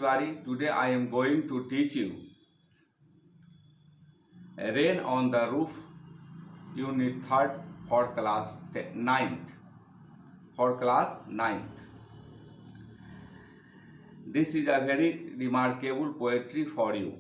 Tiwari. Today I am going to teach you Rain on the Roof, Unit 3rd for class 9th. For class 9th. This is a very remarkable poetry for you.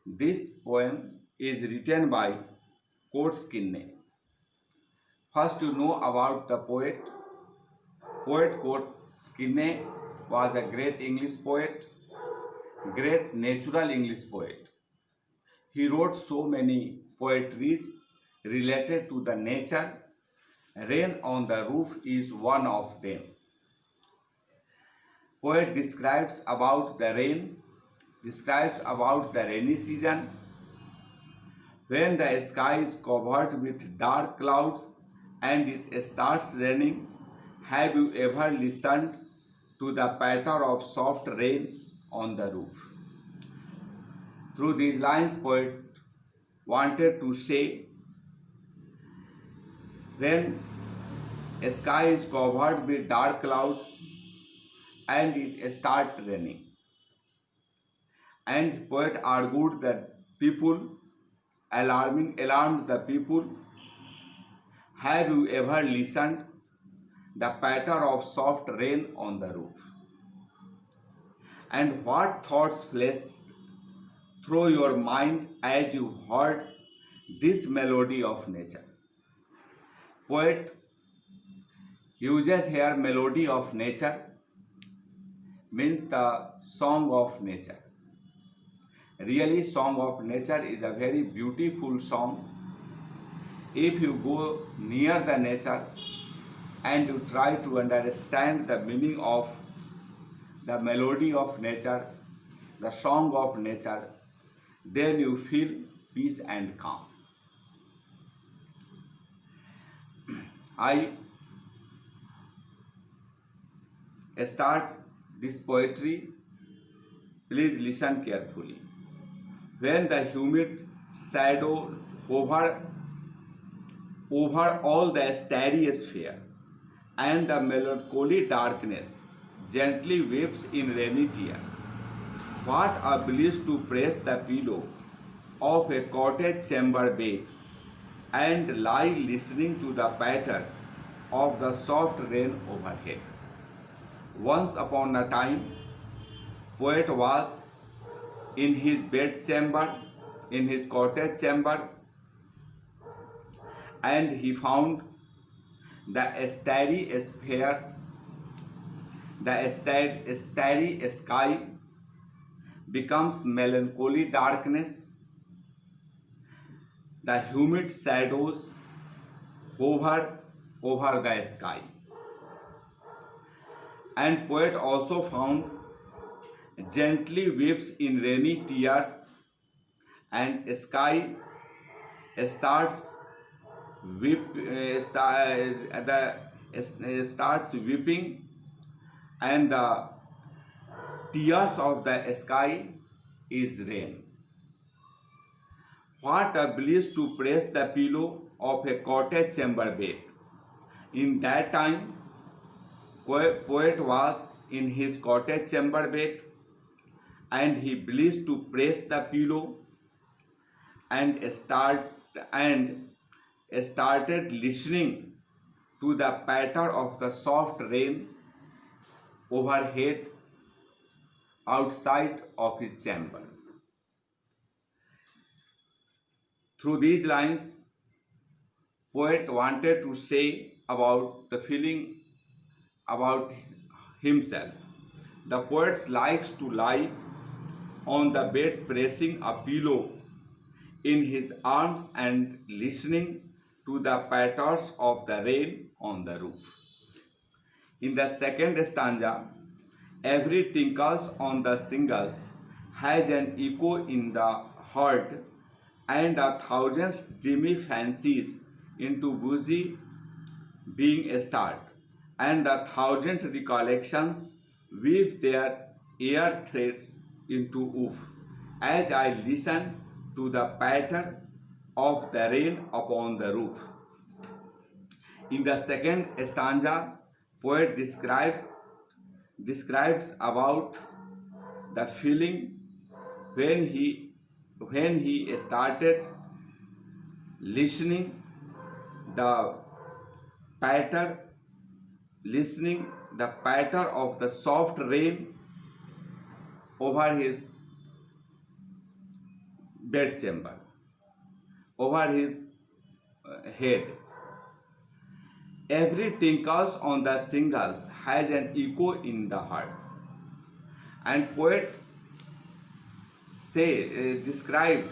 This poem is written by Coates Kinney. First, you know about the poet. Poet Coates Kinney was a great English poet, great natural English poet. He wrote so many poetries related to the nature. Rain on the Roof is one of them. Poet describes about the rain, describes about the rainy season, when the sky is covered with dark clouds and it starts raining. Have you ever listened to the patter of soft rain on the roof? Through these lines, poet wanted to say, when a sky is covered with dark clouds and it starts raining. And poet argued that alarmed the people. Have you ever listened the patter of soft rain on the roof? And what thoughts flashed through your mind as you heard this melody of nature? Poet uses here melody of nature, means the song of nature. Really, song of nature is a very beautiful song. If you go near the nature and you try to understand the meaning of the melody of nature, the song of nature, then you feel peace and calm. I start this poetry. Please listen carefully. When the humid shadow hover over all the starry sphere, and the melancholy darkness gently weeps in rainy tears, what a bliss to press the pillow of a cottage chamber bed and lie listening to the patter of the soft rain overhead. Once upon a time, poet was in his bed chamber, in his cottage chamber, and he found the starry spheres, the starry sky becomes melancholy darkness, the humid shadows hover over the sky. And poet also found gently weeps in rainy tears, and sky starts starts weeping, and the tears of the sky is rain. What a bliss to press the pillow of a cottage chamber bed. In that time, poet was in his cottage chamber bed, and he blessed to press the pillow and started listening to the patter of the soft rain overhead outside of his chamber. Through these lines, poet wanted to say about the feeling about himself. The poet likes to lie on the bed pressing a pillow in his arms and listening to the patters of the rain on the roof. In the second stanza, every tinkles on the shingles has an echo in the heart, and a thousand dreamy fancies into boozy being stirred, and a thousand recollections weave their ear threads into woof, as I listen to the patter of the rain upon the roof. In the second stanza, poet describes about the feeling when he started listening the patter listening the patter of the soft rain over his bedchamber, over his head. Every tinkles on the shingles has an echo in the heart. And poet described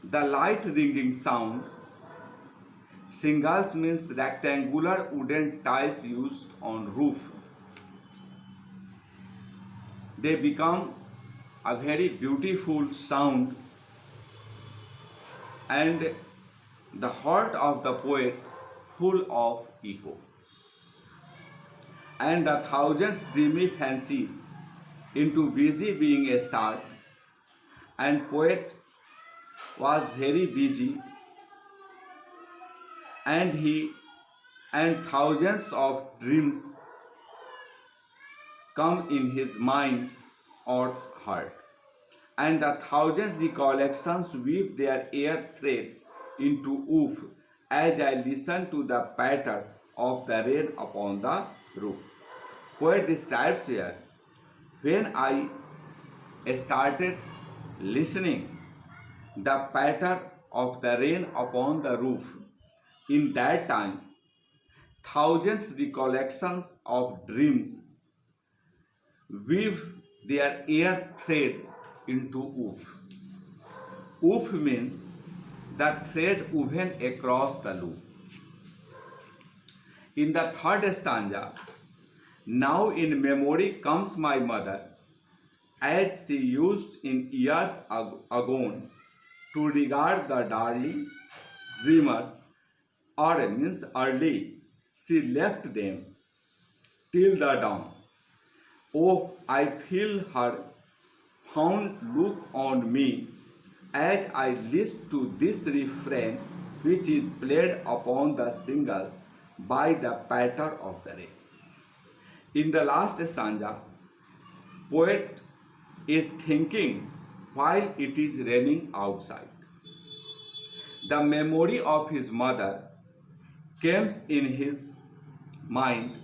the light ringing sound. Shingles means rectangular wooden tiles used on roof. They become a very beautiful sound, and the heart of the poet full of echo. And the thousands dreamy fancies into busy being a star, and poet was very busy, and he and thousands of dreams come in his mind or heart, and the thousand recollections weave their air thread into woof as I listen to the patter of the rain upon the roof. Poet describes here, when I started listening the patter of the rain upon the roof, in that time thousands recollections of dreams weave their air thread into woof. Woof means the thread woven across the loop. In the third stanza, now in memory comes my mother, as she used in years agone to regard the darling dreamers, or means early, she left them till the dawn. Oh, I feel her fond look on me as I listen to this refrain, which is played upon the shingles by the patter of the rain. In the last stanza, poet is thinking while it is raining outside. The memory of his mother comes in his mind.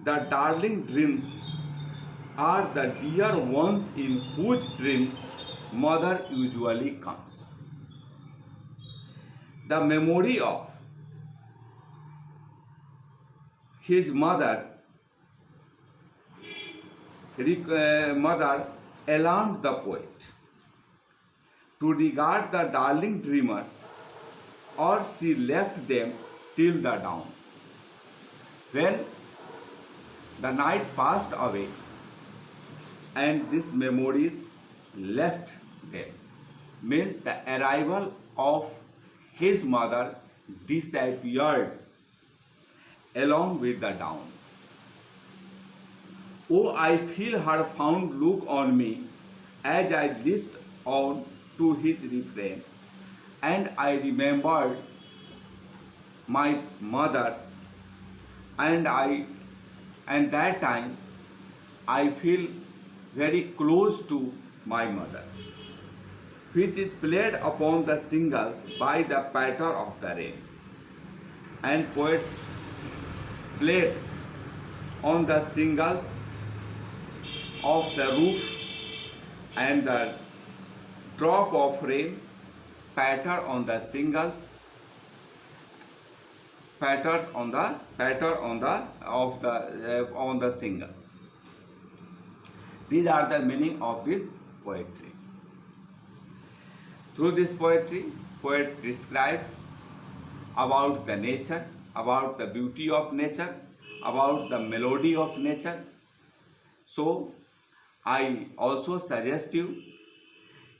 The darling dreams are the dear ones in whose dreams mother usually comes. The memory of his mother alarmed the poet to regard the darling dreamers, or she left them till the dawn. When the night passed away and these memories left them, means the arrival of his mother disappeared along with the dawn. Oh, I feel her fond look on me as I listened on to his refrain, and I remembered my mother's, and that time I feel very close to my mother, which is played upon the shingles by the patter of the rain. And poet played on the shingles of the roof, and the drop of rain patter on the shingles, patters on the patter on the shingles. These are the meaning of this poetry. Through this poetry, poet describes about the nature, about the beauty of nature, about the melody of nature. So, I also suggest you,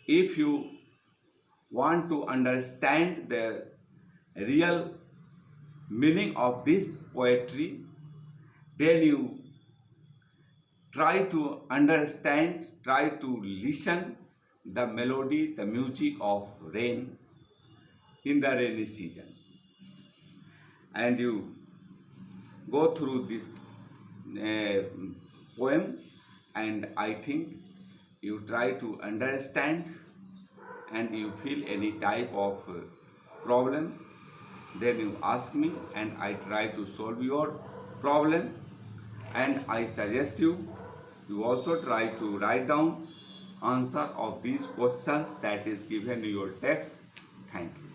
if you want to understand the real meaning of this poetry, then you try to understand, try to listen the melody, the music of rain in the rainy season, and you go through this poem, and I think you try to understand and you feel any type of problem, then you ask me and I try to solve your problem. And I suggest you also try to write down answer of these questions that is given in your text. Thank you.